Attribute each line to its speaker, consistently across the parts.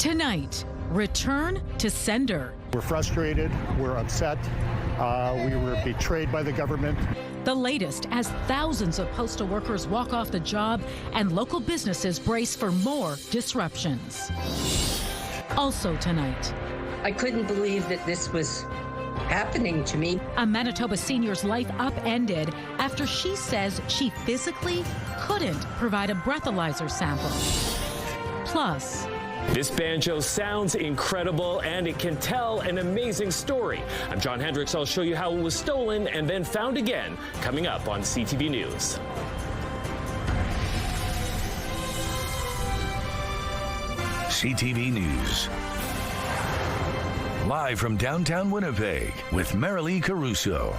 Speaker 1: Tonight, return to sender.
Speaker 2: We're frustrated, we're upset, we were betrayed by the government.
Speaker 1: The latest as thousands of postal workers walk off the job and local businesses brace for more disruptions. Also tonight,
Speaker 3: I couldn't believe that this was happening to me.
Speaker 1: A Manitoba senior's life upended after she says she physically couldn't provide a breathalyzer sample. Plus,
Speaker 4: this banjo sounds incredible and it can tell an amazing story. I'm John Hendricks. I'll show you how it was stolen and then found again coming up on CTV News.
Speaker 5: CTV News. Live from downtown Winnipeg with Marilee Caruso.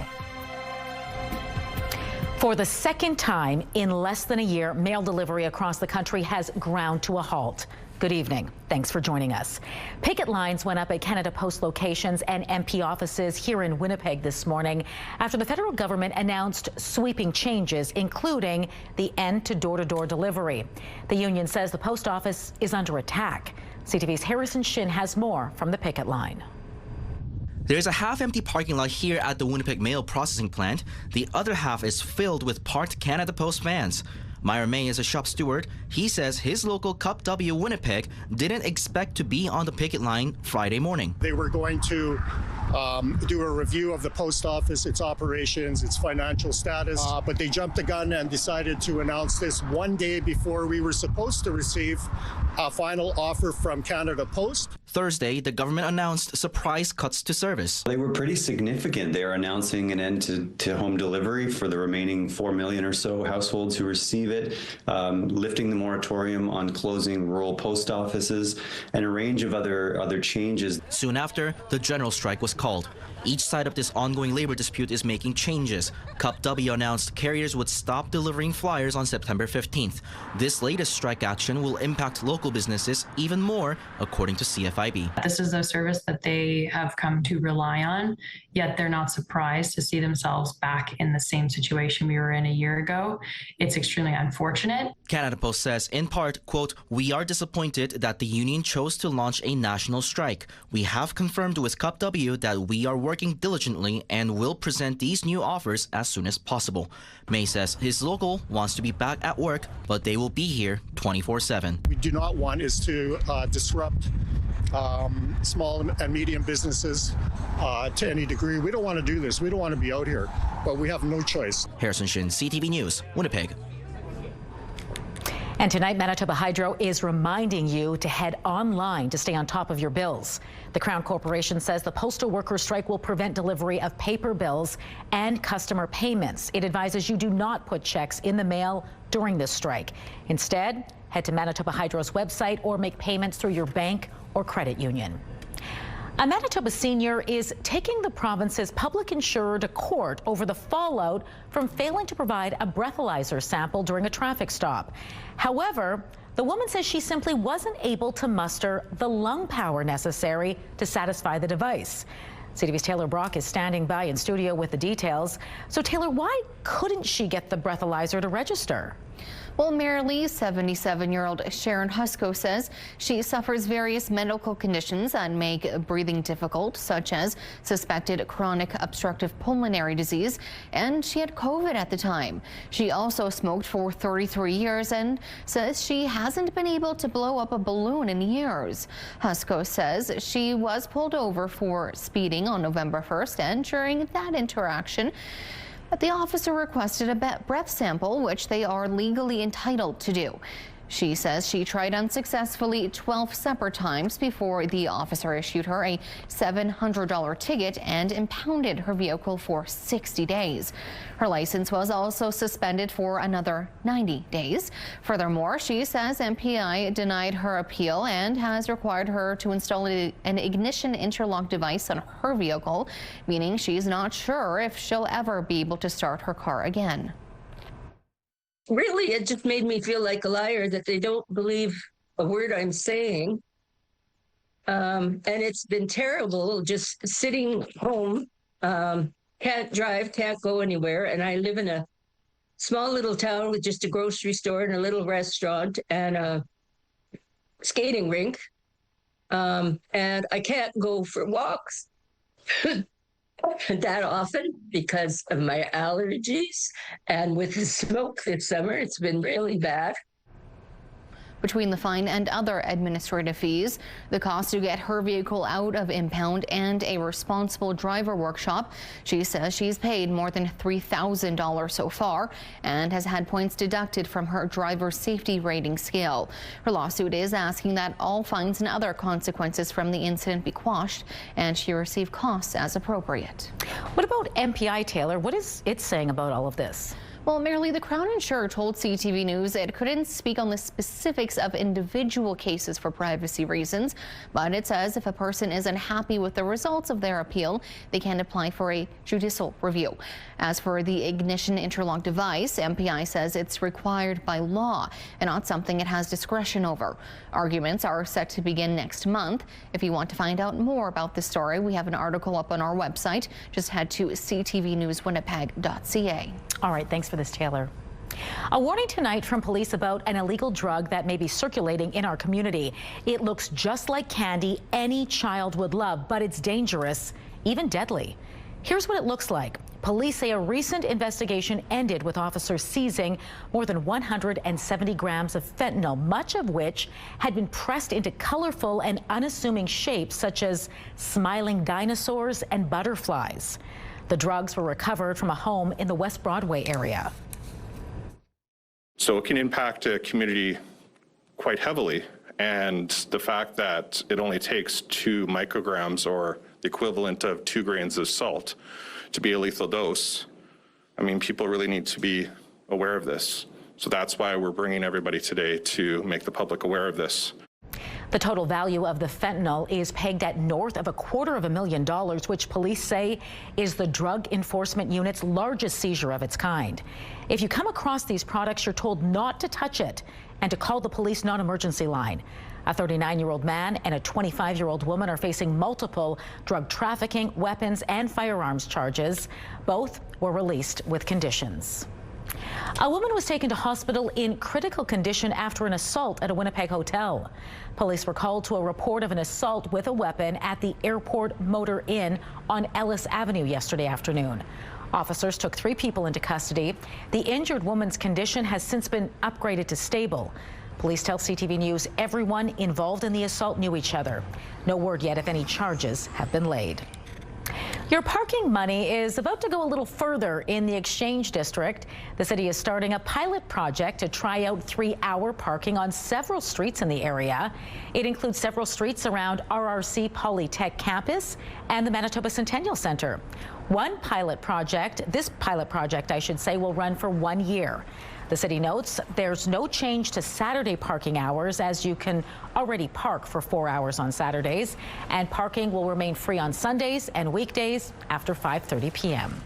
Speaker 6: For the second time in less than a year, mail delivery across the country has ground to a halt. Good evening. Thanks for joining us. Picket lines went up at Canada Post locations and MP offices here in Winnipeg this morning after the federal government announced sweeping changes, including the end to door-to-door delivery. The union says the post office is under attack. CTV's Harrison Shin has more from the picket line.
Speaker 7: There's a half-empty parking lot here at the Winnipeg Mail Processing Plant. The other half is filled with parked Canada Post vans. Myra May is a shop steward. He says his local Cup W Winnipeg didn't expect to be on the picket line Friday morning.
Speaker 2: They were going to do a review of the post office, its operations, its financial status, but they jumped the gun and decided to announce this one day before we were supposed to receive a final offer from Canada Post.
Speaker 7: Thursday, the government announced surprise cuts to service.
Speaker 8: They were pretty significant. They are announcing an end to home delivery for the remaining 4 million or so households who receive it, lifting the moratorium on closing rural post offices, and a range of other changes.
Speaker 7: Soon after, the general strike was called. Each side of this ongoing labor dispute is making changes. Cup W announced carriers would stop delivering flyers on September 15th. This latest strike action will impact local businesses even more, according to CFIB.
Speaker 9: This is a service that they have come to rely on, yet they're not surprised to see themselves back in the same situation we were in a year ago. It's extremely unfortunate.
Speaker 7: Canada Post says, in part, quote, "We are disappointed that the union chose to launch a national strike. We have confirmed with Cup W that we are working diligently and will present these new offers as soon as possible." May says his local wants to be back at work, but they will be here 24/7.
Speaker 2: We do not want is to disrupt small and medium businesses to any degree. We don't want to do this. We don't want to be out here, but we have no choice.
Speaker 7: Harrison Shin, CTV News, Winnipeg.
Speaker 6: And tonight, Manitoba Hydro is reminding you to head online to stay on top of your bills. The Crown Corporation says the postal workers' strike will prevent delivery of paper bills and customer payments. It advises you do not put checks in the mail during this strike. Instead, head to Manitoba Hydro's website or make payments through your bank or credit union. A Manitoba senior is taking the province's public insurer to court over the fallout from failing to provide a breathalyzer sample during a traffic stop. However, the woman says she simply wasn't able to muster the lung power necessary to satisfy the device. CTV's Taylor Brock is standing by in studio with the details. So Taylor, why couldn't she get the breathalyzer to register?
Speaker 10: Well, Marilee, 77-year-old Sharon Husko says she suffers various medical conditions that make breathing difficult, such as suspected chronic obstructive pulmonary disease, and she had COVID at the time. She also smoked for 33 years and says she hasn't been able to blow up a balloon in years. Husko says she was pulled over for speeding on November 1st, and during that interaction, the officer requested a breath sample, which they are legally entitled to do. She says she tried unsuccessfully 12 separate times before the officer issued her a $700 ticket and impounded her vehicle for 60 days. Her license was also suspended for another 90 days. Furthermore, she says MPI denied her appeal and has required her to install an ignition interlock device on her vehicle, meaning she's not sure if she'll ever be able to start her car again.
Speaker 3: Really, it just made me feel like a liar that they don't believe a word I'm saying. And it's been terrible just sitting home, can't drive, can't go anywhere. And I live in a small little town with just a grocery store and a little restaurant and a skating rink. And I can't go for walks that often because of my allergies. And with the smoke this summer, it's been really bad.
Speaker 10: Between the fine and other administrative fees, the cost to get her vehicle out of impound, and a responsible driver workshop, she says she's paid more than $3,000 so far and has had points deducted from her driver's safety rating scale. Her lawsuit is asking that all fines and other consequences from the incident be quashed and she receive costs as appropriate.
Speaker 6: What about MPI, Taylor? What is it saying about all of this?
Speaker 10: Well, merely the Crown Insurer told CTV News it couldn't speak on the specifics of individual cases for privacy reasons, but it says if a person is unhappy with the results of their appeal, they can apply for a judicial review. As for the ignition interlock device, MPI says it's required by law and not something it has discretion over. Arguments are set to begin next month. If you want to find out more about this story, we have an article up on our website. Just head to ctvnewswinnipeg.ca.
Speaker 6: All right, thanks for this, Taylor. A warning tonight from police about an illegal drug that may be circulating in our community. It looks just like candy any child would love, but it's dangerous, even deadly. Here's what it looks like. Police say a recent investigation ended with officers seizing more than 170 grams of fentanyl, much of which had been pressed into colorful and unassuming shapes such as smiling dinosaurs and butterflies. The drugs were recovered from a home in the West Broadway area.
Speaker 11: So it can impact a community quite heavily. And the fact that it only takes 2 micrograms or the equivalent of 2 grains of salt to be a lethal dose, I mean, people really need to be aware of this. So that's why we're bringing everybody today to make the public aware of this.
Speaker 6: The total value of the fentanyl is pegged at north of $250,000, which police say is the Drug Enforcement Unit's largest seizure of its kind. If you come across these products, you're told not to touch it and to call the police non-emergency line. A 39-year-old man and a 25-year-old woman are facing multiple drug trafficking, weapons, and firearms charges. Both were released with conditions. A woman was taken to hospital in critical condition after an assault at a Winnipeg hotel. Police were called to a report of an assault with a weapon at the Airport Motor Inn on Ellis Avenue yesterday afternoon. Officers took 3 people into custody. The injured woman's condition has since been upgraded to stable. Police tell CTV News everyone involved in the assault knew each other. No word yet if any charges have been laid. Your parking money is about to go a little further in the Exchange District. The city is starting a pilot project to try out 3-hour parking on several streets in the area. It includes several streets around RRC Polytech campus and the Manitoba Centennial Center. This pilot project, I should say, will run for 1 year. The city notes there's no change to Saturday parking hours, as you can already park for 4 hours on Saturdays, and parking will remain free on Sundays and weekdays after 5:30 p.m.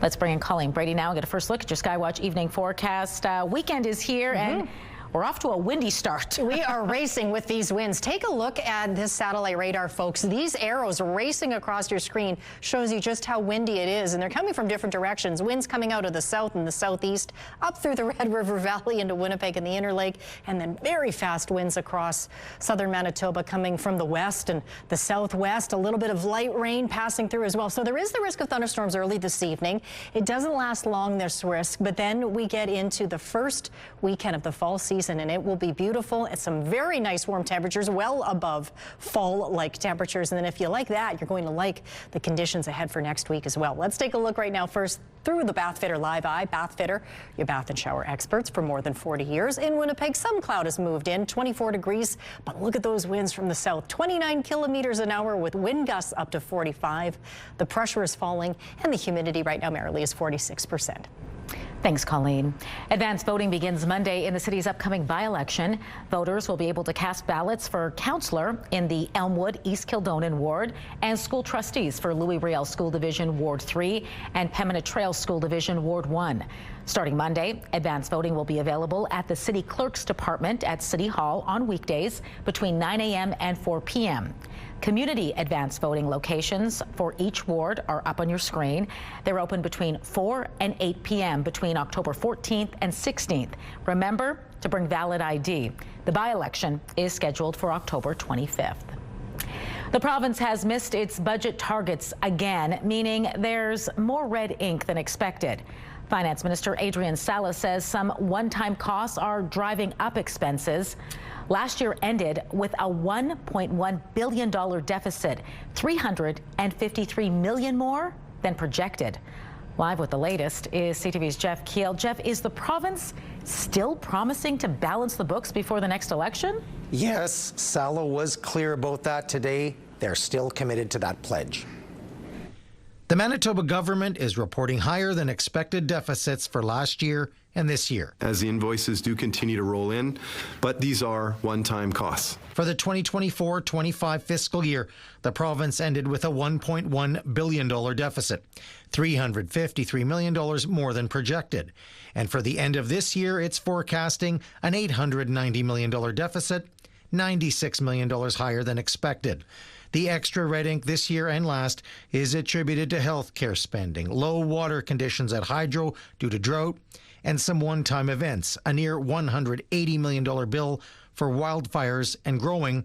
Speaker 6: Let's bring in Colleen Brady now and get a first look at your Skywatch evening forecast. Weekend is here and we're off to a windy start.
Speaker 12: We are racing with these winds. Take a look at this satellite radar, folks. These arrows racing across your screen shows you just how windy it is, and they're coming from different directions. Winds coming out of the south and the southeast, up through the Red River Valley into Winnipeg and the Interlake, and then very fast winds across southern Manitoba coming from the west and the southwest. A little bit of light rain passing through as well. So there is the risk of thunderstorms early this evening. It doesn't last long, this risk, but then we get into the first weekend of the fall season, and it will be beautiful at some very nice warm temperatures, well above fall-like temperatures. And then if you like that, you're going to like the conditions ahead for next week as well. Let's take a look right now first through the Bathfitter Live Eye. Bathfitter, your bath and shower experts for more than 40 years. In Winnipeg, some cloud has moved in, 24 degrees, but look at those winds from the south, 29 kilometers an hour with wind gusts up to 45. The pressure is falling, and the humidity right now, Marilee, is 46%.
Speaker 6: Thanks, Colleen. Advanced voting begins Monday in the city's upcoming by-election. Voters will be able to cast ballots for councillor in the Elmwood East Kildonan ward and school trustees for Louis Riel School Division Ward 3 and Pembina Trail School Division Ward 1. Starting Monday, advanced voting will be available at the City Clerk's Department at City Hall on weekdays between 9 a.m. and 4 p.m. Community advanced voting locations for each ward are up on your screen. They're open between 4 and 8 p.m. between October 14th and 16th. Remember to bring valid ID. The by-election is scheduled for October 25th. The province has missed its budget targets again, meaning there's more red ink than expected. Finance Minister Adrian Salas says some one-time costs are driving up expenses. Last year ended with a $1.1 billion deficit, $353 million more than projected. Live with the latest is CTV's Jeff Keel. Jeff, is the province still promising to balance the books before the next election?
Speaker 13: Yes, Salah was clear about that today. They're still committed to that pledge. The Manitoba government is reporting higher than expected deficits for last year and this year,
Speaker 14: as the invoices do continue to roll in, but these are one-time costs.
Speaker 13: For the 2024-25 fiscal year, the province ended with a $1.1 billion deficit, $353 million more than projected. And for the end of this year, it's forecasting an $890 million deficit, $96 million higher than expected. The extra red ink this year and last is attributed to health care spending, low water conditions at hydro due to drought, and some one-time events, a near $180 million bill for wildfires and growing,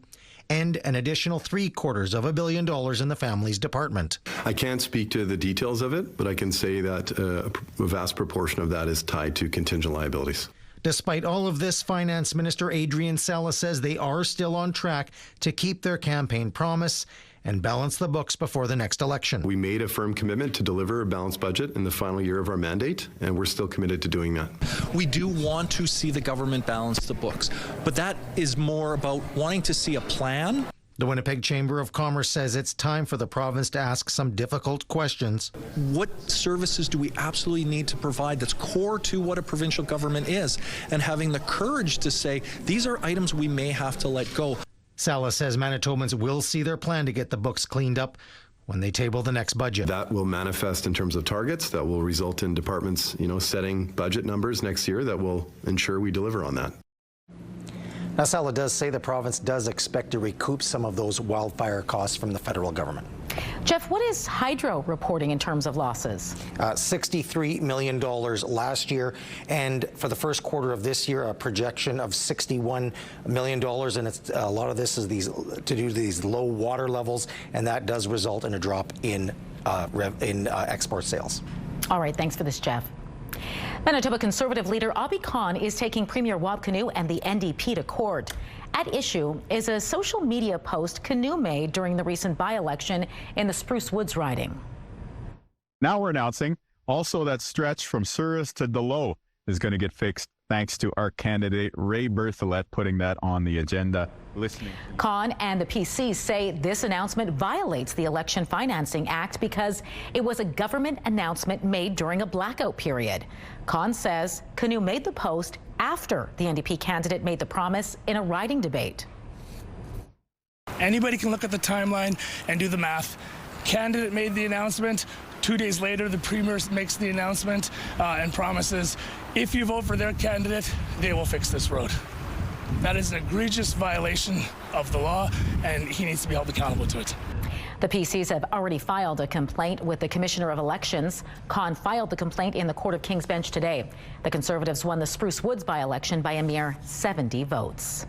Speaker 13: and an additional $750 million in the Families Department.
Speaker 14: I can't speak to the details of it, but I can say that a vast proportion of that is tied to contingent liabilities.
Speaker 13: Despite all of this, Finance Minister Adrian Salas says they are still on track to keep their campaign promise and balance the books before the next election.
Speaker 14: We made a firm commitment to deliver a balanced budget in the final year of our mandate, and we're still committed to doing that.
Speaker 15: We do want to see the government balance the books, but that is more about wanting to see a plan.
Speaker 13: The Winnipeg Chamber of Commerce says it's time for the province to ask some difficult questions.
Speaker 15: What services do we absolutely need to provide that's core to what a provincial government is? And having the courage to say, these are items we may have to let go.
Speaker 13: Salas says Manitobans will see their plan to get the books cleaned up when they table the next budget.
Speaker 14: That will manifest in terms of targets. That will result in departments, setting budget numbers next year that will ensure we deliver on that.
Speaker 13: Now, Salah does say the province does expect to recoup some of those wildfire costs from the federal government.
Speaker 6: Jeff, what is Hydro reporting in terms of losses?
Speaker 13: $63 million last year, and for the first quarter of this year, a projection of $61 million, and a lot of this is to do these low water levels, and that does result in a drop in export sales.
Speaker 6: All right, thanks for this, Jeff. Manitoba Conservative leader Abhi Khan is taking Premier Wab Kinew and the NDP to court. At issue is a social media post Kinew made during the recent by-election in the Spruce Woods riding.
Speaker 16: Now we're announcing also that stretch from Souris to Delow is going to get fixed thanks to our candidate Ray Bertholet putting that on the agenda.
Speaker 6: Khan and the PC say this announcement violates the Election Financing Act because it was a government announcement made during a blackout period. Khan says Kinew made the post after the NDP candidate made the promise in a riding debate.
Speaker 17: Anybody can look at the timeline and do the math. Candidate made the announcement. 2 days later, the Premier makes the announcement and promises, if you vote for their candidate, they will fix this road. That is an egregious violation of the law, and he needs to be held accountable to it.
Speaker 6: The PCs have already filed a complaint with the Commissioner of Elections. Khan filed the complaint in the Court of King's Bench today. The Conservatives won the Spruce Woods by-election by a mere 70 votes.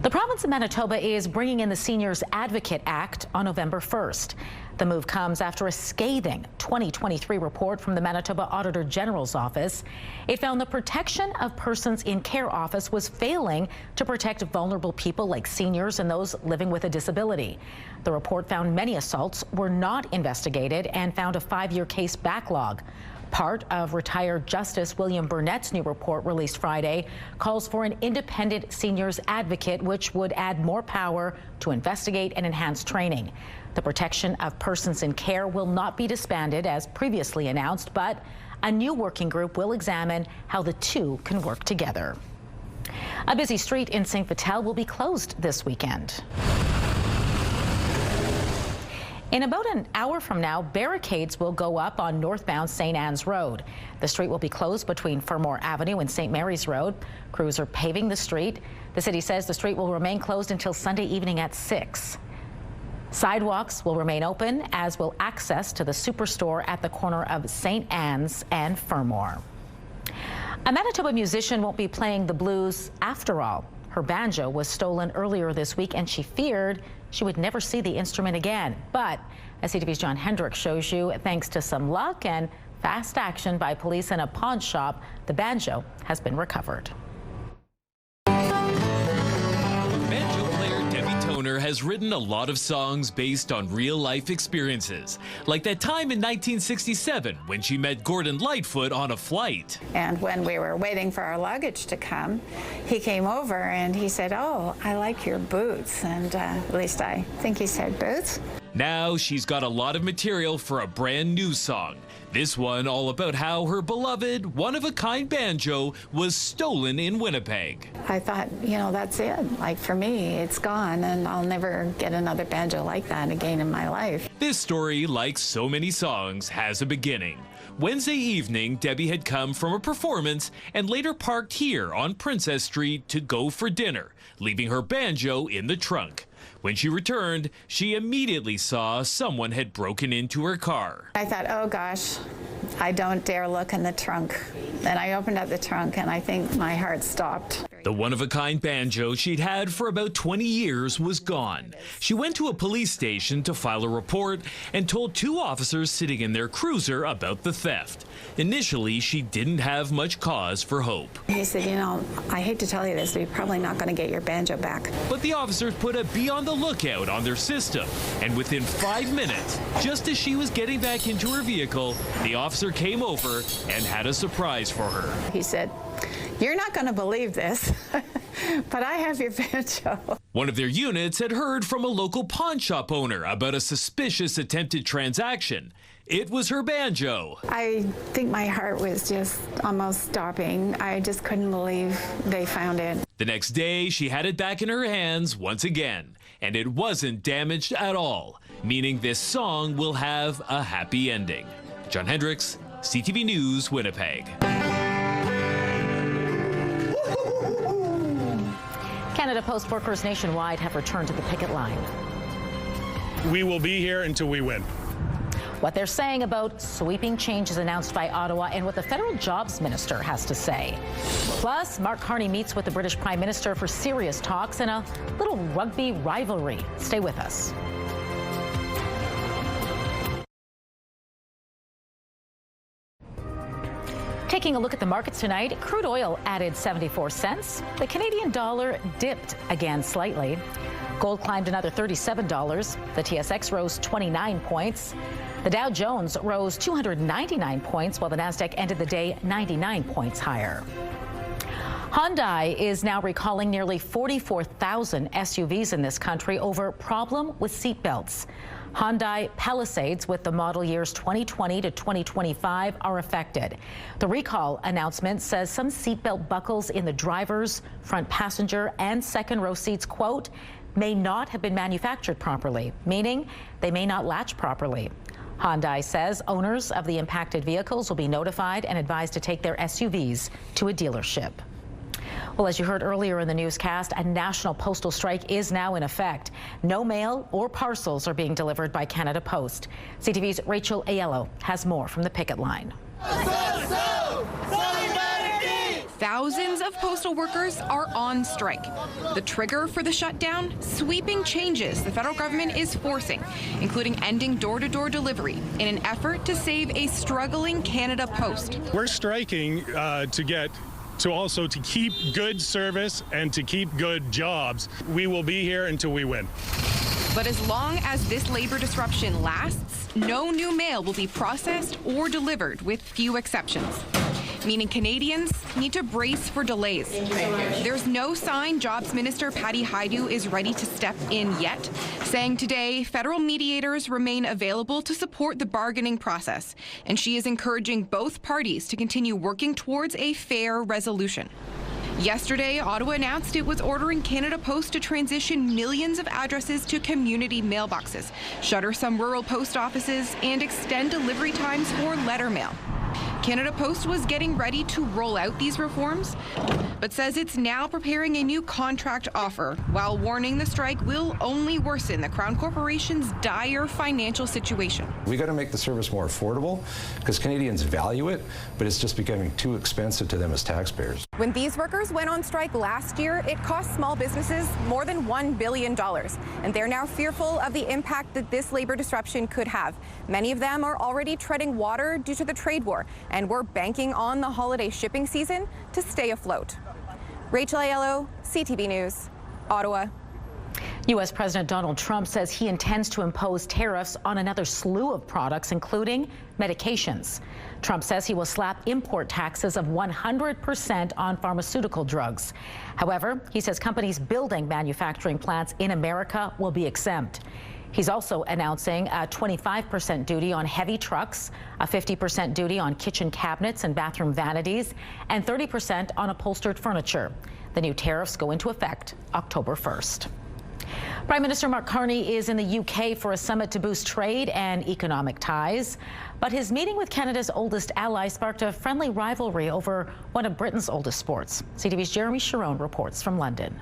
Speaker 6: The province of Manitoba is bringing in the Seniors Advocate Act on November 1st. The move comes after a scathing 2023 report from the Manitoba Auditor General's office. It found the Protection of Persons in Care office was failing to protect vulnerable people like seniors and those living with a disability. The report found many assaults were not investigated and found a 5-year case backlog. Part of retired Justice William Burnett's new report released Friday calls for an independent seniors advocate, which would add more power to investigate and enhance training. The Protection of Persons in Care will not be disbanded as previously announced, but a new working group will examine how the two can work together. A busy street in St. Vital will be closed this weekend. In about an hour from now, barricades will go up on northbound St. Anne's Road. The street will be closed between Fermor Avenue and St. Mary's Road. Crews are paving the street. The city says the street will remain closed until Sunday evening at 6. Sidewalks will remain open, as will access to the superstore at the corner of St. Anne's and Fermor. A Manitoba musician won't be playing the blues after all. Her banjo was stolen earlier this week, and she feared she would never see the instrument again. But as CTV's John Hendricks shows you, thanks to some luck and fast action by police in a pawn shop, the banjo has been recovered.
Speaker 18: Has written a lot of songs based on real-life experiences, like that time in 1967 when she met Gordon Lightfoot on a flight.
Speaker 19: And when we were waiting for our luggage to come, he came over and he said, "Oh, I like your boots." And at least I think he said boots.
Speaker 18: Now she's got a lot of material for a brand new song. This one all about how her beloved, one-of-a-kind banjo was stolen in Winnipeg.
Speaker 19: I thought, you know, that's it. Like, for me, it's gone, and I'll never get another banjo like that again in my life.
Speaker 18: This story, like so many songs, has a beginning. Wednesday evening, Debbie had come from a performance and later parked here on Princess Street to go for dinner, leaving her banjo in the trunk. When she returned, she immediately saw someone had broken into her car.
Speaker 19: I thought, oh gosh, I don't dare look in the trunk. Then I opened up the trunk and I think my heart stopped.
Speaker 18: The one-of-a-kind banjo she'd had for about 20 years was gone. She went to a police station to file a report and told two officers sitting in their cruiser about the theft. Initially, she didn't have much cause for hope.
Speaker 19: He said, you know, I hate to tell you this, but you're probably not going to get your banjo back.
Speaker 18: But the officers put a be on the lookout on their system, and within 5 minutes, just as she was getting back into her vehicle, the officer came over and had a surprise for her.
Speaker 19: He said, "You're not going to believe this, but I have your banjo."
Speaker 18: One of their units had heard from a local pawn shop owner about a suspicious attempted transaction. It was her banjo.
Speaker 19: I think my heart was just almost stopping. I just couldn't believe they found it.
Speaker 18: The next day, she had it back in her hands once again, and it wasn't damaged at all, meaning this song will have a happy ending. John Hendricks, CTV News, Winnipeg.
Speaker 6: Canada Post workers nationwide have returned to the picket line.
Speaker 20: We will be here until we win.
Speaker 6: What they're saying about sweeping changes announced by Ottawa and what the federal jobs minister has to say. Plus, Mark Carney meets with the British Prime Minister for serious talks and a little rugby rivalry. Stay with us. Taking a look at the markets tonight, crude oil added 74 cents. The Canadian dollar dipped again slightly. Gold climbed another $37. The TSX rose 29 points. The Dow Jones rose 299 points, while the Nasdaq ended the day 99 points higher. Hyundai is now recalling nearly 44,000 SUVs in this country over problem with seatbelts. Hyundai Palisades with the model years 2020 to 2025 are affected. The recall announcement says some seatbelt buckles in the driver's, front passenger, and second row seats, quote, may not have been manufactured properly, meaning they may not latch properly. Hyundai says owners of the impacted vehicles will be notified and advised to take their SUVs to a dealership. Well, as you heard earlier in the newscast, a national postal strike is now in effect. No mail or parcels are being delivered by Canada Post. CTV's Rachel Aiello has more from the picket line.
Speaker 21: Thousands of postal workers are on strike. The trigger for the shutdown? Sweeping changes the federal government is forcing, including ending door-to-door delivery in an effort to save a struggling Canada Post.
Speaker 20: We're striking to keep good service and to keep good jobs. We will be here until we win.
Speaker 21: But as long as this labor disruption lasts, no new mail will be processed or delivered, with few exceptions. Meaning Canadians need to brace for delays. There's no sign Jobs Minister Patty Hajdu is ready to step in yet, saying today federal mediators remain available to support the bargaining process, and she is encouraging both parties to continue working towards a fair resolution. Yesterday, Ottawa announced it was ordering Canada Post to transition millions of addresses to community mailboxes, shutter some rural post offices, and extend delivery times for letter mail. Canada Post was getting ready to roll out these reforms, but says it's now preparing a new contract offer, while warning the strike will only worsen the Crown Corporation's dire financial situation.
Speaker 1: We got to make the service more affordable because Canadians value it, but it's just becoming too expensive to them as taxpayers.
Speaker 22: When these workers went on strike last year, it cost small businesses more than $1 billion, and they're now fearful of the impact that this labor disruption could have. Many of them are already treading water due to the trade war, and we're banking on the holiday shipping season to stay afloat. Rachel Aiello, CTV News, Ottawa.
Speaker 6: U.S. President Donald Trump says he intends to impose tariffs on another slew of products, including medications. Trump says he will slap import taxes of 100% on pharmaceutical drugs. However, he says companies building manufacturing plants in America will be exempt. He's also announcing a 25% duty on heavy trucks, a 50% duty on kitchen cabinets and bathroom vanities, and 30% on upholstered furniture. The new tariffs go into effect October 1st. Prime Minister Mark Carney is in the UK for a summit to boost trade and economic ties. But his meeting with Canada's oldest ally sparked a friendly rivalry over one of Britain's oldest sports. CTV's Jeremy Sharon reports from London.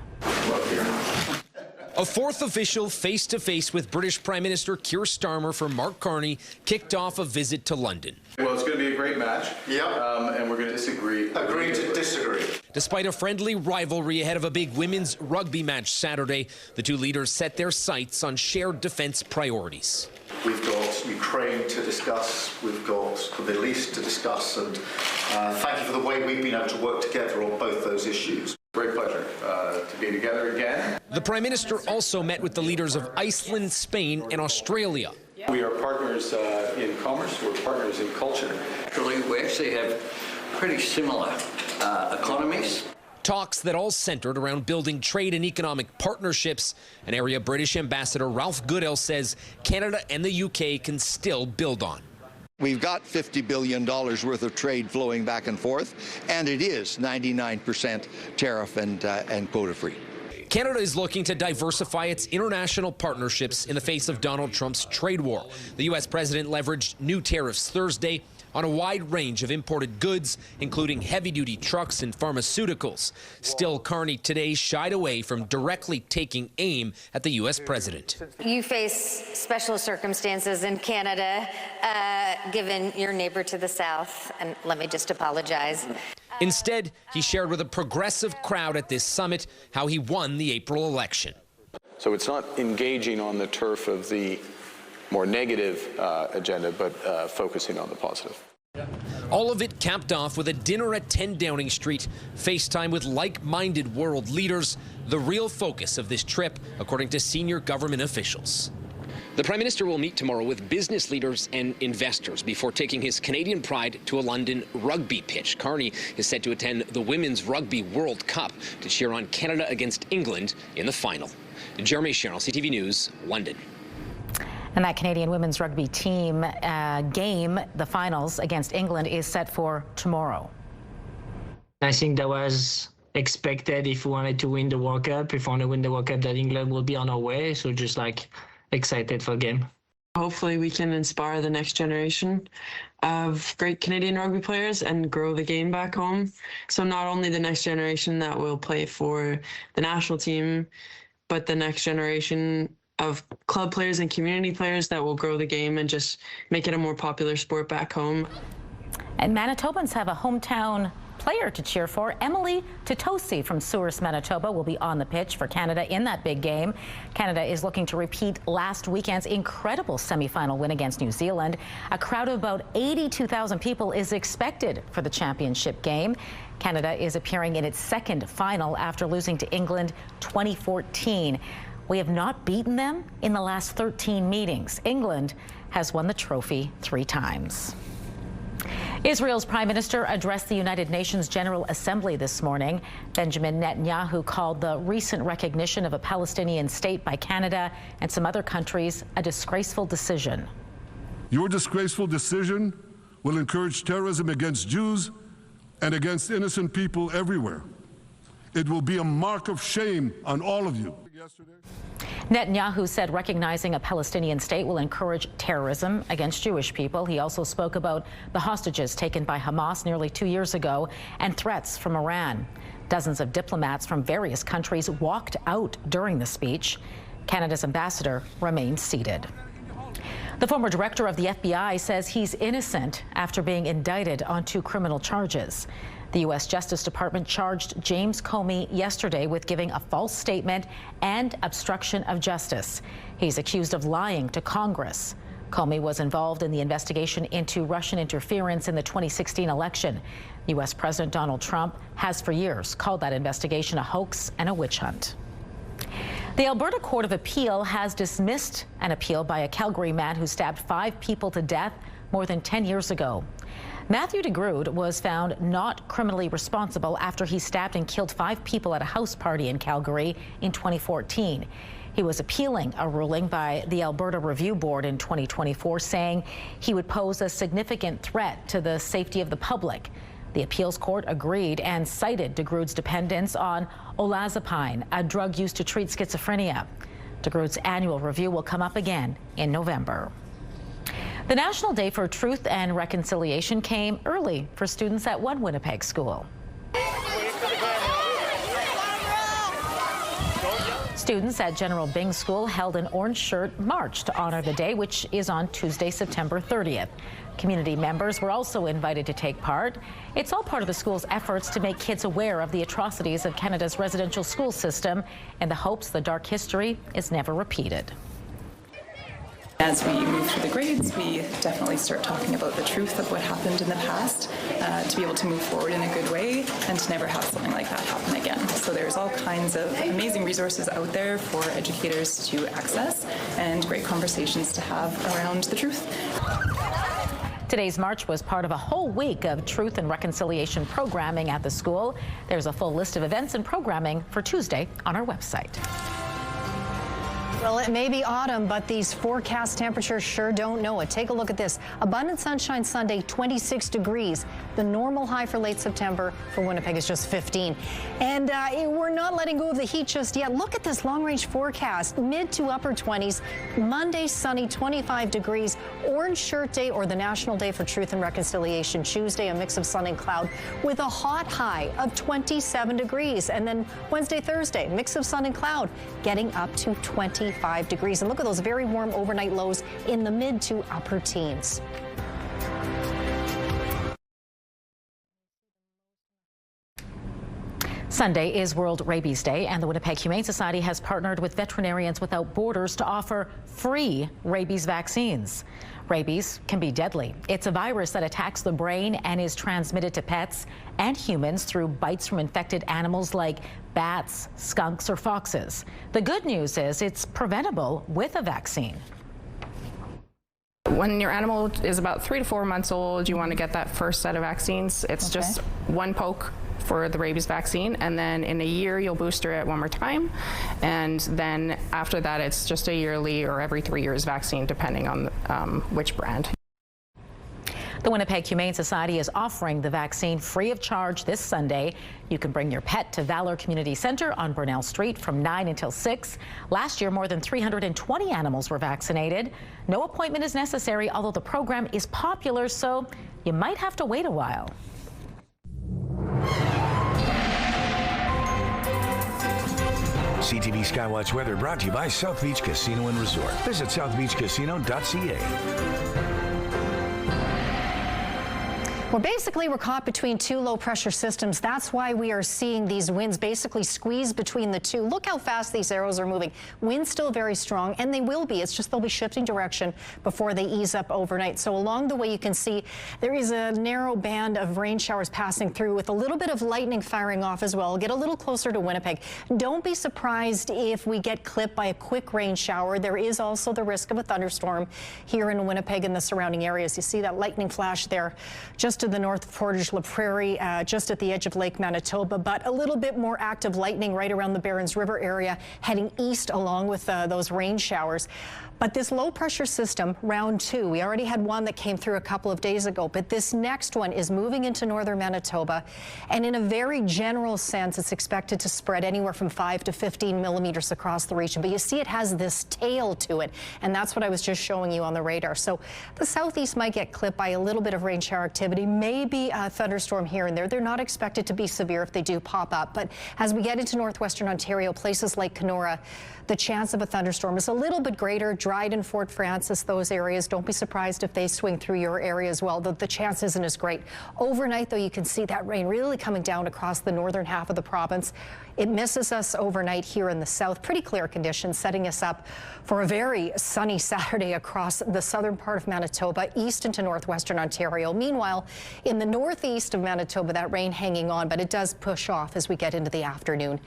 Speaker 23: A fourth official face-to-face with British Prime Minister Keir Starmer for Mark Carney kicked off a visit to London.
Speaker 24: Well, it's going to be a great match. Yeah. And we're going to disagree. Agree to disagree.
Speaker 23: Despite a friendly rivalry ahead of a big women's rugby match Saturday, the two leaders set their sights on shared defense priorities.
Speaker 24: We've got Ukraine to discuss, we've got the Middle East to discuss, and thank you for the way we've been able to work together on both those issues. Great pleasure to be together again.
Speaker 23: The Prime Minister also met with the leaders of Iceland, Spain, and Australia.
Speaker 24: We are partners in commerce, we're partners in culture.
Speaker 25: Actually, we actually have pretty similar economies.
Speaker 23: Talks that all centered around building trade and economic partnerships, an area British Ambassador Ralph Goodell says Canada and the UK can still build on.
Speaker 26: We've got $50 billion worth of trade flowing back and forth, and it is 99% tariff and quota-free.
Speaker 23: Canada is looking to diversify its international partnerships in the face of Donald Trump's trade war. The U.S. president leveraged new tariffs Thursday on a wide range of imported goods, including heavy-duty trucks and pharmaceuticals. Still, Carney today shied away from directly taking aim at the U.S. president.
Speaker 27: You face special circumstances in Canada, given your neighbor to the south, and let me just apologize.
Speaker 23: Instead, he shared with a progressive crowd at this summit how he won the April election.
Speaker 24: So it's not engaging on the turf of the more negative agenda, but focusing on the positive.
Speaker 23: All of it capped off with a dinner at 10 Downing Street, FaceTime with like-minded world leaders, the real focus of this trip, according to senior government officials. The Prime Minister will meet tomorrow with business leaders and investors before taking his Canadian pride to a London rugby pitch. Carney is set to attend the Women's Rugby World Cup to cheer on Canada against England in the final. Jeremy Sharon, CTV News, London.
Speaker 6: And that Canadian women's rugby team game, the finals against England, is set for tomorrow.
Speaker 28: I think that was expected if we wanted to win the World Cup. If we want to win the World Cup, that England will be on our way. So just like excited for the game.
Speaker 29: Hopefully we can inspire the next generation of great Canadian rugby players and grow the game back home. So not only the next generation that will play for the national team, but the next generation of club players and community players that will grow the game and just make it a more popular sport back home.
Speaker 6: And Manitobans have a hometown player to cheer for. Emily Titosi from Souris, Manitoba will be on the pitch for Canada in that big game. Canada is looking to repeat last weekend's incredible semi-final win against New Zealand. A crowd of about 82,000 people is expected for the championship game. Canada is appearing in its second final after losing to England 2014. We have not beaten them in the last 13 meetings. England has won the trophy 3 times. Israel's prime minister addressed the United Nations General Assembly this morning. Benjamin Netanyahu called the recent recognition of a Palestinian state by Canada and some other countries a disgraceful decision.
Speaker 30: Your disgraceful decision will encourage terrorism against Jews and against innocent people everywhere. It will be a mark of shame on all of you.
Speaker 6: Netanyahu said recognizing a Palestinian state will encourage terrorism against Jewish people. He also spoke about the hostages taken by Hamas nearly 2 years ago and threats from Iran. Dozens of diplomats from various countries walked out during the speech. Canada's ambassador remains seated. The former director of the FBI says he's innocent after being indicted on 2 criminal charges. The U.S. Justice Department charged James Comey yesterday with giving a false statement and obstruction of justice. He's accused of lying to Congress. Comey was involved in the investigation into Russian interference in the 2016 election. U.S. President Donald Trump has for years called that investigation a hoax and a witch hunt. The Alberta Court of Appeal has dismissed an appeal by a Calgary man who stabbed 5 people to death more than 10 years ago. Matthew DeGrood was found not criminally responsible after he stabbed and killed 5 people at a house party in Calgary in 2014. He was appealing a ruling by the Alberta Review Board in 2024 saying he would pose a significant threat to the safety of the public. The appeals court agreed and cited DeGrood's dependence on olazapine, a drug used to treat schizophrenia. DeGrood's annual review will come up again in November. The National Day for Truth and Reconciliation came early for students at one Winnipeg school. Students at General Byng School held an orange shirt march to honor the day, which is on Tuesday, September 30th. Community members were also invited to take part. It's all part of the school's efforts to make kids aware of the atrocities of Canada's residential school system in the hopes the dark history is never repeated.
Speaker 2: As we move through the grades, we definitely start talking about the truth of what happened in the past to be able to move forward in a good way and to never have something like that happen again. So there's all kinds of amazing resources out there for educators to access and great conversations to have around the truth.
Speaker 6: Today's march was part of a whole week of truth and reconciliation programming at the school. There's a full list of events and programming for Tuesday on our website.
Speaker 3: Well, it may be autumn, but these forecast temperatures sure don't know it. Take a look at this. Abundant sunshine Sunday, 26 degrees. The normal high for late September for Winnipeg is just 15. And we're not letting go of the heat just yet. Look at this long-range forecast. Mid to upper 20s. Monday, sunny, 25 degrees. Orange shirt day or the National Day for Truth and Reconciliation. Tuesday, a mix of sun and cloud with a hot high of 27 degrees. And then Wednesday, Thursday, mix of sun and cloud getting up to 25 degrees. And look at those very warm overnight lows in the mid to upper teens.
Speaker 6: Sunday is World Rabies Day, and the Winnipeg Humane Society has partnered with Veterinarians Without Borders to offer free rabies vaccines. Rabies can be deadly. It's a virus that attacks the brain and is transmitted to pets and humans through bites from infected animals like bats, skunks, or foxes. The good news is it's preventable with a vaccine.
Speaker 4: When your animal is about 3 to 4 months old, you want to get that first set of vaccines. It's just 1 poke for the rabies vaccine, and then in a year you'll booster it 1 more time, and then after that it's just a yearly or every 3 years vaccine depending on which brand.
Speaker 6: The Winnipeg Humane Society is offering the vaccine free of charge this Sunday. You can bring your pet to Valor Community Center on Burnell Street from 9 until 6. Last year, more than 320 animals were vaccinated. No appointment is necessary, although the program is popular, so you might have to wait a while.
Speaker 5: CTV Skywatch weather brought to you by South Beach Casino and Resort. Visit southbeachcasino.ca.
Speaker 3: Well, basically, we're caught between 2 low-pressure systems. That's why we are seeing these winds basically squeeze between the 2. Look how fast these arrows are moving. Winds still very strong, and they will be. It's just they'll be shifting direction before they ease up overnight. So along the way, you can see there is a narrow band of rain showers passing through with a little bit of lightning firing off as well. Get a little closer to Winnipeg. Don't be surprised if we get clipped by a quick rain shower. There is also the risk of a thunderstorm here in Winnipeg and the surrounding areas. You see that lightning flash there just to the north of Portage-La Prairie, just at the edge of Lake Manitoba, but a little bit more active lightning right around the Barons River area heading east along with those rain showers. But this low pressure system, round 2, we already had one that came through a couple of days ago, but this next one is moving into northern Manitoba, and in a very general sense, it's expected to spread anywhere from 5 to 15 millimeters across the region. But you see it has this tail to it, and that's what I was just showing you on the radar. So the southeast might get clipped by a little bit of rain shower activity, maybe a thunderstorm here and there. They're not expected to be severe if they do pop up, but as we get into northwestern Ontario, places like Kenora, the chance of a thunderstorm is a little bit greater. Dryden, Fort Francis, those areas, don't be surprised if they swing through your area as well. The chance isn't as great. Overnight, though, you can see that rain really coming down across the northern half of the province. It misses us overnight here in the south. Pretty clear conditions, setting us up for a very sunny Saturday across the southern part of Manitoba, east into northwestern Ontario. Meanwhile, in the northeast of Manitoba, that rain hanging on, but it does push off as we get into the afternoon.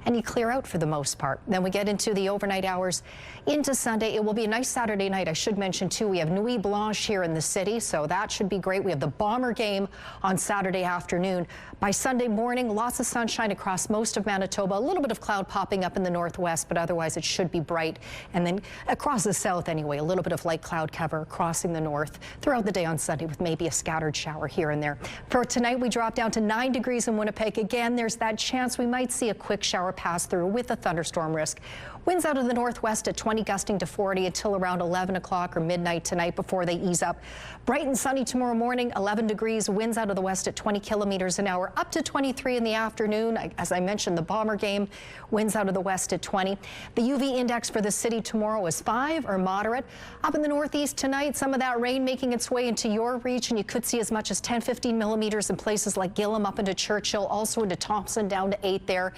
Speaker 3: And you clear out for the most part. Then we get into the overnight hours into Sunday. It will be a nice Saturday night. I should mention, too, we have Nuit Blanche here in the city, so that should be great. We have the Bomber game on Saturday afternoon. By Sunday morning, lots of sunshine across most of Manitoba. A little bit of cloud popping up in the northwest, but otherwise it should be bright. And then across the south anyway, a little bit of light cloud cover crossing the north throughout the day on Sunday with maybe a scattered shower here and there. For tonight, we drop down to 9 degrees in Winnipeg. Again, there's that chance we might see a quick shower pass through with a thunderstorm risk. Winds out of the northwest at 20, gusting to 40 until around 11 o'clock or midnight tonight before they ease up. Bright and sunny tomorrow morning, 11 degrees, winds out of the west at 20 kilometers an hour, up to 23 in the afternoon. As I mentioned, the Bomber game, winds out of the west at 20. The UV index for the city tomorrow is 5 or moderate. Up in the northeast tonight, some of that rain making its way into your region. You could see as much as 10, 15 millimeters in places like Gillam up into Churchill, also into Thompson, down to 8 there.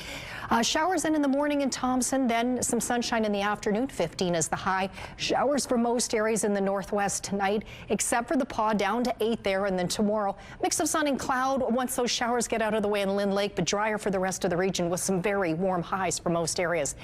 Speaker 3: Showers in the morning in Thompson, then some sunshine in the afternoon. 15 is the high. Showers for most areas in the northwest tonight, except for the Paw, down to 8 there. And then tomorrow, mix of sun and cloud once those showers get out of the way in Lynn Lake, but drier for the rest of the region with some very warm highs for most areas.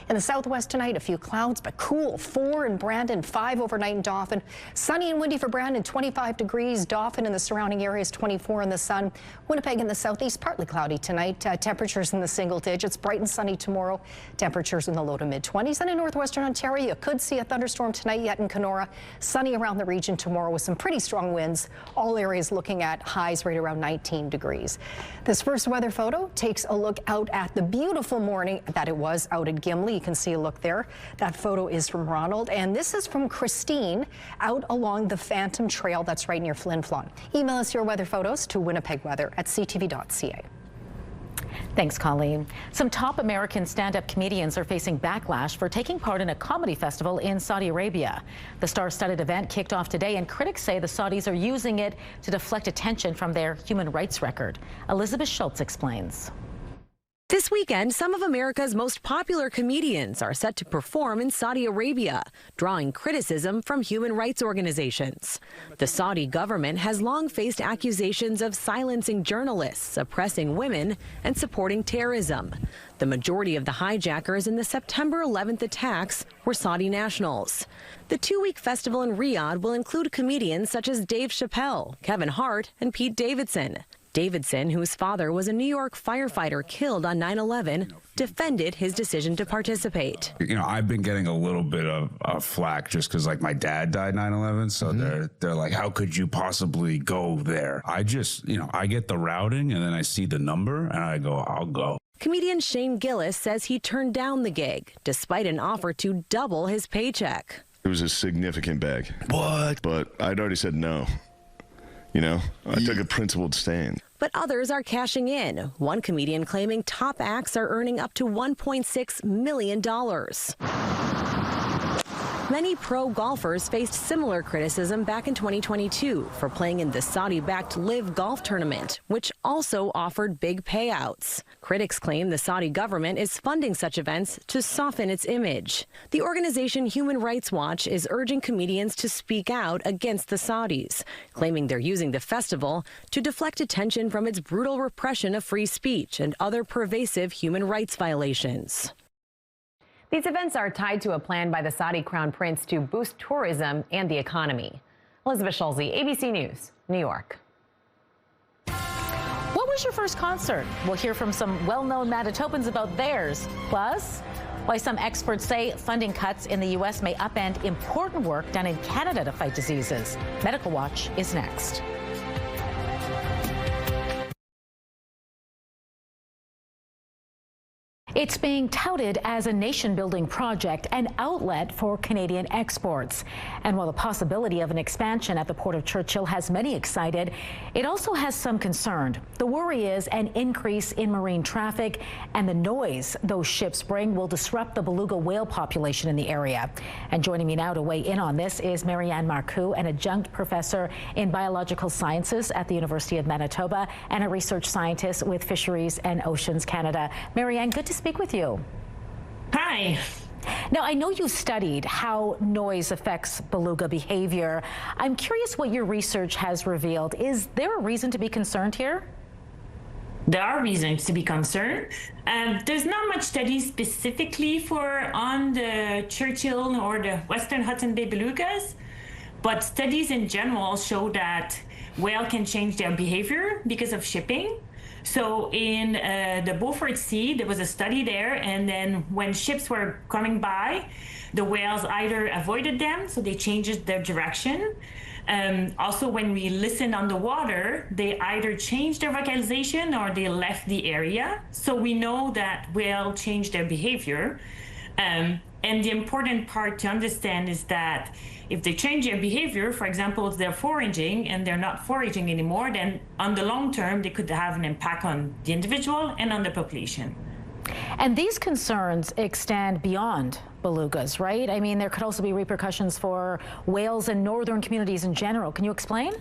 Speaker 3: In the southwest tonight, a few clouds, but cool. 4 in Brandon, 5 overnight in Dauphin. Sunny and windy for Brandon, 25 degrees. Dauphin and the surrounding areas, 24 in the sun. Winnipeg in the southeast, partly cloudy tonight. Temperatures in the single digits. Bright and sunny tomorrow. Temperatures in the low to mid-20s. And in northwestern Ontario, you could see a thunderstorm tonight yet in Kenora. Sunny around the region tomorrow with some pretty strong winds. All areas looking at highs right around 19 degrees. This first weather photo takes a look out at the beautiful morning that it was out at Gimli. You can see a look there. That photo is from Ronald, and this is from Christine out along the Phantom Trail that's right near Flin Flon. Email us your weather photos to winnipegweather@ctv.ca.
Speaker 6: Thanks, Colleen. Some top American stand-up comedians are facing backlash for taking part in a comedy festival in Saudi Arabia. The star-studded event kicked off today, and critics say the Saudis are using it to deflect attention from their human rights record. Elizabeth Schultz explains.
Speaker 7: This weekend, some of America's most popular comedians are set to perform in Saudi Arabia, drawing criticism from human rights organizations. The Saudi government has long faced accusations of silencing journalists, oppressing women, and supporting terrorism. The majority of the hijackers in the September 11th attacks were Saudi nationals. The 2-week festival in Riyadh will include comedians such as Dave Chappelle, Kevin Hart, and Pete Davidson. Davidson, whose father was a New York firefighter killed on 9/11, defended his decision to participate.
Speaker 8: You know, I've been getting a little bit of flack just because, like, my dad died 9/11, so they're like, how could you possibly go there? I just, I get the routing and then I see the number and I go, I'll go.
Speaker 7: Comedian Shane Gillis says he turned down the gig despite an offer to double his paycheck.
Speaker 9: It was a significant bag. What? But I'd already said no. I took a principled stand.
Speaker 7: But others are cashing in. One comedian claiming top acts are earning up to $1.6 million. Many pro golfers faced similar criticism back in 2022 for playing in the Saudi-backed LIV Golf Tournament, which also offered big payouts. Critics claim the Saudi government is funding such events to soften its image. The organization Human Rights Watch is urging comedians to speak out against the Saudis, claiming they're using the festival to deflect attention from its brutal repression of free speech and other pervasive human rights violations.
Speaker 10: These events are tied to a plan by the Saudi Crown Prince to boost tourism and the economy. Elizabeth Schultz, ABC News, New York.
Speaker 6: What was your first concert? We'll hear from some well-known Manitobans about theirs. Plus, Why some experts say funding cuts in the U.S. may upend important work done in Canada to fight diseases. Medical Watch is next. It's being touted as a nation-building project, an outlet for Canadian exports. And while the possibility of an expansion at the Port of Churchill has many excited, it also has some concerned. The worry is an increase in marine traffic, and the noise those ships bring will disrupt the beluga whale population in the area. And joining me now to weigh in on this is Marianne Marcoux, an adjunct professor in biological sciences at the University of Manitoba and a research scientist with Fisheries and Oceans Canada. Marianne, good to speak with you.
Speaker 11: Hi.
Speaker 6: Now, I know you studied how noise affects beluga behavior. I'm curious what your research has revealed. Is there a reason to be concerned here?
Speaker 11: There are reasons to be concerned. There's not much studies specifically on the Churchill or the Western Hudson Bay belugas, but studies in general show that whales can change their behavior because of shipping. So in the Beaufort Sea, there was a study there, and then when ships were coming by, the whales either avoided them, so they changed their direction. Also, when we listened on the water, they either changed their vocalization or they left the area. So we know that whales change their behavior. And the important part to understand is that if they change their behavior, for example, if they're foraging and they're not foraging anymore, then on the long term, they could have an impact on the individual and on the population.
Speaker 6: And these concerns extend beyond belugas, right? I mean, there could also be repercussions for whales and northern communities in general. Can you explain?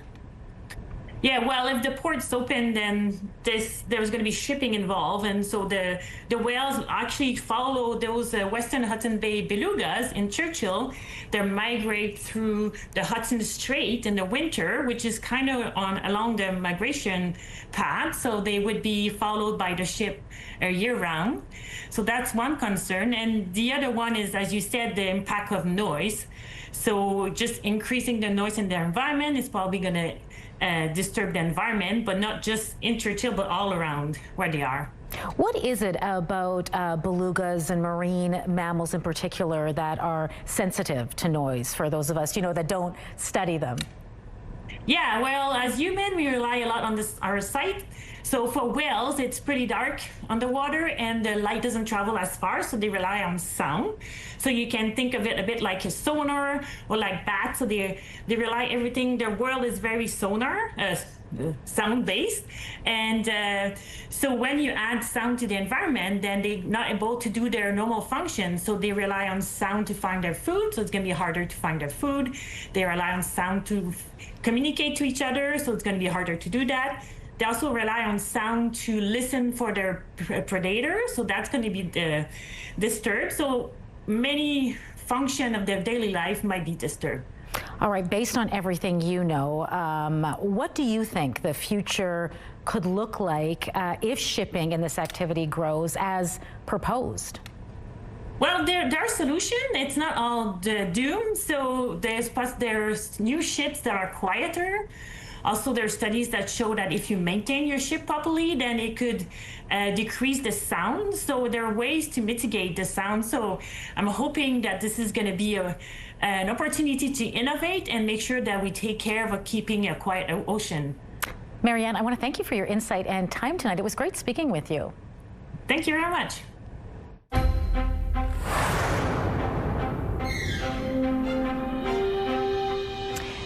Speaker 11: Yeah, well, if the port's open, then there's going to be shipping involved. And so the whales actually follow those Western Hudson Bay belugas in Churchill. They migrate through the Hudson Strait in the winter, which is kind of along the migration path. So they would be followed by the ship year round. So that's one concern. And the other one is, as you said, the impact of noise. So just increasing the noise in their environment is probably going to disturb the environment, but not just in Churchill, but all around where they are.
Speaker 6: What is it about belugas and marine mammals in particular that are sensitive to noise for those of us, that don't study them?
Speaker 11: Yeah, well, as humans, we rely a lot on our sight. So for whales, it's pretty dark underwater and the light doesn't travel as far, so they rely on sound. So you can think of it a bit like a sonar or like bats. So they rely everything. Their world is very sound-based. And so when you add sound to the environment, then they're not able to do their normal functions. So they rely on sound to find their food. So it's going to be harder to find their food. They rely on sound to communicate to each other. So it's going to be harder to do that. They also rely on sound to listen for their predators, so that's going to be disturbed. So many functions of their daily life might be disturbed.
Speaker 6: All right, based on everything you know, what do you think the future could look like if shipping in this activity grows as proposed?
Speaker 11: Well, there are solutions. It's not all doom. So there's new ships that are quieter. Also, there are studies that show that if you maintain your ship properly, then it could decrease the sound. So there are ways to mitigate the sound. So I'm hoping that this is going to be an opportunity to innovate and make sure that we take care of keeping a quiet ocean.
Speaker 6: Marianne, I want to thank you for your insight and time tonight. It was great speaking with you.
Speaker 11: Thank you very much.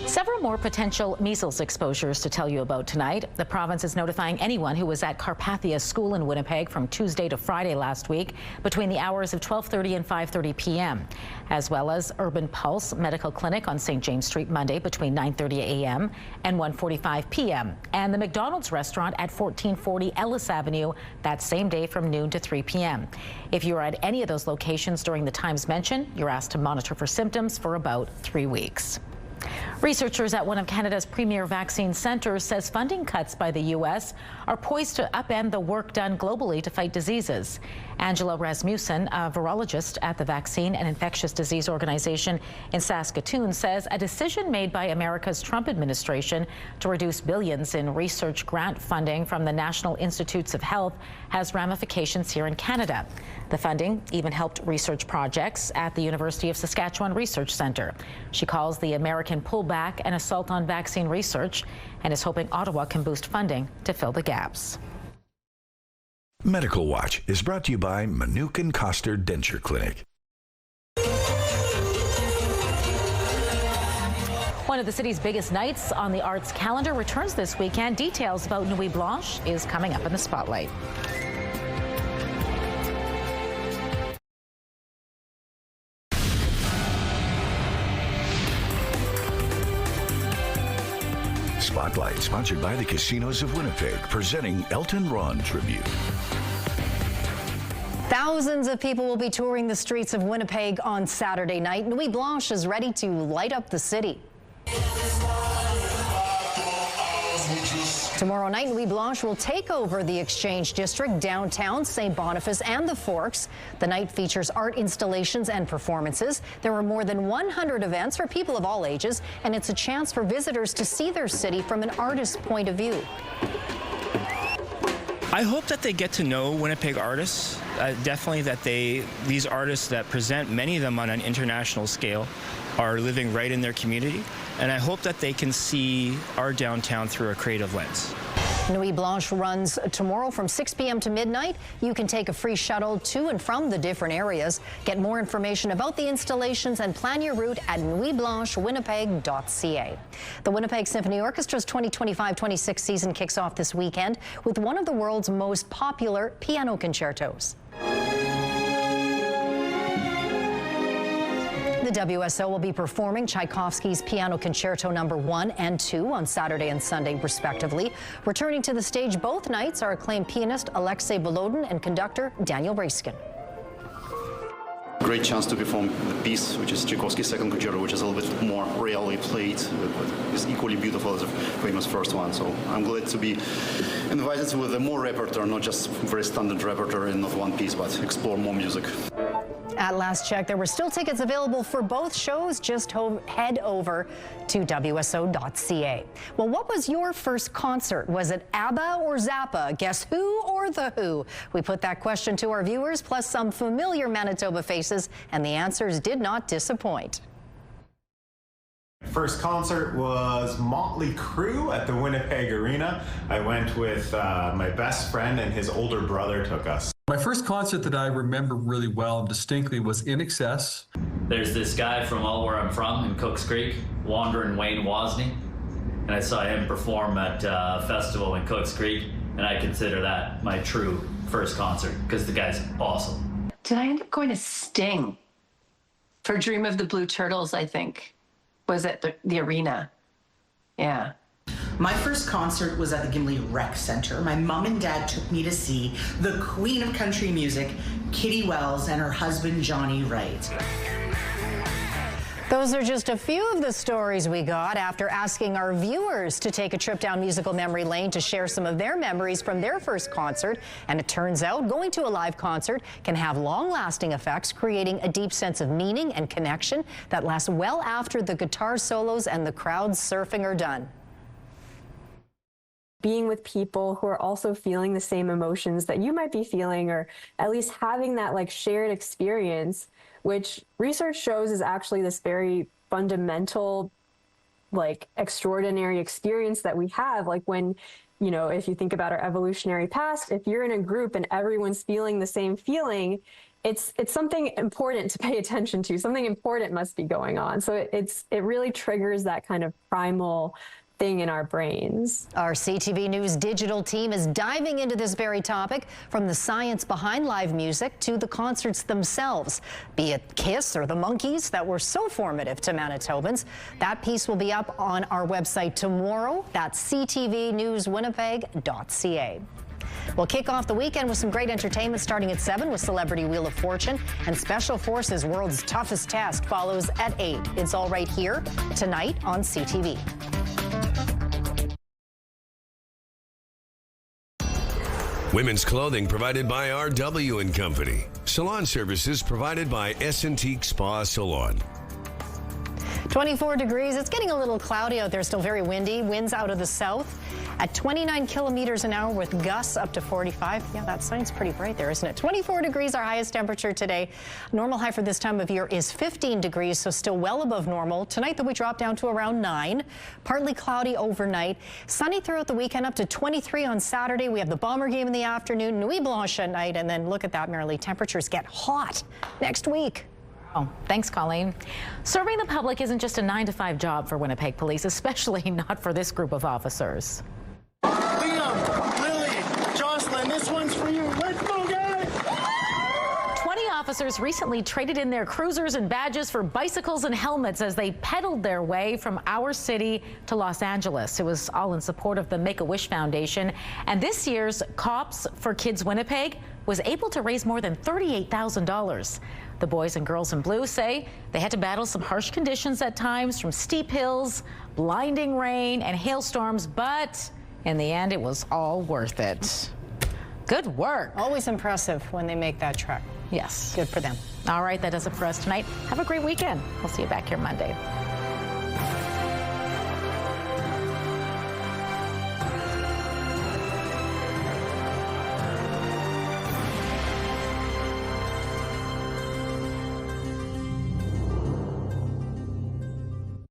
Speaker 6: Several more potential measles exposures to tell you about tonight. The province is notifying anyone who was at Carpathia School in Winnipeg from Tuesday to Friday last week between the hours of 12:30 and 5:30 p.m., as well as Urban Pulse Medical Clinic on St. James Street Monday between 9:30 a.m. and 1:45 p.m., and the McDonald's restaurant at 1440 Ellis Avenue that same day from noon to 3 p.m. If you are at any of those locations during the times mentioned, you're asked to monitor for symptoms for about 3 weeks. Researchers at one of Canada's premier vaccine centres says funding cuts by the U.S. are poised to upend the work done globally to fight diseases. Angela Rasmussen, a virologist at the Vaccine and Infectious Disease Organization in Saskatoon, says a decision made by America's Trump administration to reduce billions in research grant funding from the National Institutes of Health has ramifications here in Canada. The funding even helped research projects at the University of Saskatchewan Research Centre. She calls the American pullback an assault on vaccine research and is hoping Ottawa can boost funding to fill the gaps.
Speaker 5: Medical Watch is brought to you by Manukin Koster Denture Clinic.
Speaker 6: One of the city's biggest nights on the arts calendar returns this weekend. Details about Nuit Blanche is coming up in the spotlight.
Speaker 5: Spotlight, sponsored by the Casinos of Winnipeg, presenting Elton Ron Tribute.
Speaker 3: Thousands of people will be touring the streets of Winnipeg on Saturday night. Nuit Blanche is ready to light up the city. Tomorrow night, Nuit Blanche will take over the Exchange District, downtown, St. Boniface, and the Forks. The night features art installations and performances. There are more than 100 events for people of all ages, and it's a chance for visitors to see their city from an artist's point of view.
Speaker 12: I hope that they get to know Winnipeg artists. Definitely that these artists that present, many of them on an international scale, are living right in their community. And I hope that they can see our downtown through a creative lens.
Speaker 3: Nuit Blanche runs tomorrow from 6 p.m. to midnight. You can take a free shuttle to and from the different areas. Get more information about the installations and plan your route at nuitblanchewinnipeg.ca. The Winnipeg Symphony Orchestra's 2025-26 season kicks off this weekend with one of the world's most popular piano concertos. The WSO will be performing Tchaikovsky's Piano Concerto No. 1 and 2 on Saturday and Sunday, respectively. Returning to the stage both nights are acclaimed pianist Alexei Volodin and conductor Daniel Raskin.
Speaker 13: Great chance to perform the piece, which is Tchaikovsky's second concerto, which is a little bit more rarely played, but is equally beautiful as the famous first one. So I'm glad to be invited with a more repertoire, not just very standard repertoire in not one piece, but explore more music.
Speaker 3: At last check, there were still tickets available for both shows. Just head over to WSO.ca. Well, what was your first concert? Was it ABBA or Zappa? Guess who or the Who? We put that question to our viewers, plus some familiar Manitoba faces, and the answers did not disappoint.
Speaker 14: First concert was Motley Crue at the Winnipeg Arena. I went with my best friend, and his older brother took us.
Speaker 15: My first concert that I remember really well and distinctly was In Excess.
Speaker 16: There's this guy from all where I'm from in Cooks Creek, Wandering Wayne Wozni, and I saw him perform at a festival in Cooks Creek, and I consider that my true first concert because the guy's awesome.
Speaker 17: Did I end up going to Sting for Dream of the Blue Turtles, I think? Was at the arena. Yeah.
Speaker 18: My first concert was at the Gimli Rec Center. My mom and dad took me to see the queen of country music, Kitty Wells, and her husband, Johnny Wright.
Speaker 3: Those are just a few of the stories we got after asking our viewers to take a trip down musical memory lane to share some of their memories from their first concert. And it turns out going to a live concert can have long-lasting effects, creating a deep sense of meaning and connection that lasts well after the guitar solos and the crowd surfing are done.
Speaker 19: Being with people who are also feeling the same emotions that you might be feeling, or at least having that like shared experience, which research shows is actually this very fundamental, like extraordinary experience that we have. Like when, you know, if you think about our evolutionary past, if you're in a group and everyone's feeling the same feeling, it's something important to pay attention to. Something important must be going on. So it really triggers that kind of primal thing in our brains.
Speaker 3: Our CTV News digital team is diving into this very topic, from the science behind live music to the concerts themselves, be it Kiss or the Monkees that were so formative to Manitobans. That piece will be up on our website tomorrow. That's ctvnewswinnipeg.ca. We'll kick off the weekend with some great entertainment starting at 7 with Celebrity Wheel of Fortune, and Special Forces World's Toughest Test follows at 8. It's all right here tonight on CTV.
Speaker 1: Women's clothing provided by RW & Company. Salon services provided by S&T Spa Salon.
Speaker 3: 24 degrees. It's getting a little cloudy out there, still very windy. Winds out of the south at 29 kilometers an hour with gusts up to 45. Yeah, that sounds pretty bright there, isn't it? 24 degrees, our highest temperature today. Normal high for this time of year is 15 degrees, so still well above normal. Tonight, though, we drop down to around 9. Partly cloudy overnight. Sunny throughout the weekend, up to 23 on Saturday. We have the Bomber game in the afternoon, Nuit Blanche at night, and then look at that, Marilee. Temperatures get hot next week.
Speaker 6: Oh, thanks, Colleen. Serving the public isn't just a 9-to-5 job for Winnipeg Police, especially not for this group of officers.
Speaker 20: Liam, Lily, Jocelyn, this one's for you. Let's go, guys!
Speaker 6: 20 officers recently traded in their cruisers and badges for bicycles and helmets as they pedaled their way from our city to Los Angeles. It was all in support of the Make-A-Wish Foundation. And this year's Cops for Kids Winnipeg was able to raise more than $38,000. The boys and girls in blue say they had to battle some harsh conditions at times, from steep hills, blinding rain, and hailstorms, but in the end, it was all worth it. Good work.
Speaker 3: Always impressive when they make that trek.
Speaker 6: Yes.
Speaker 3: Good for them.
Speaker 6: All right, that does it for us tonight. Have a great weekend. We'll see you back here Monday.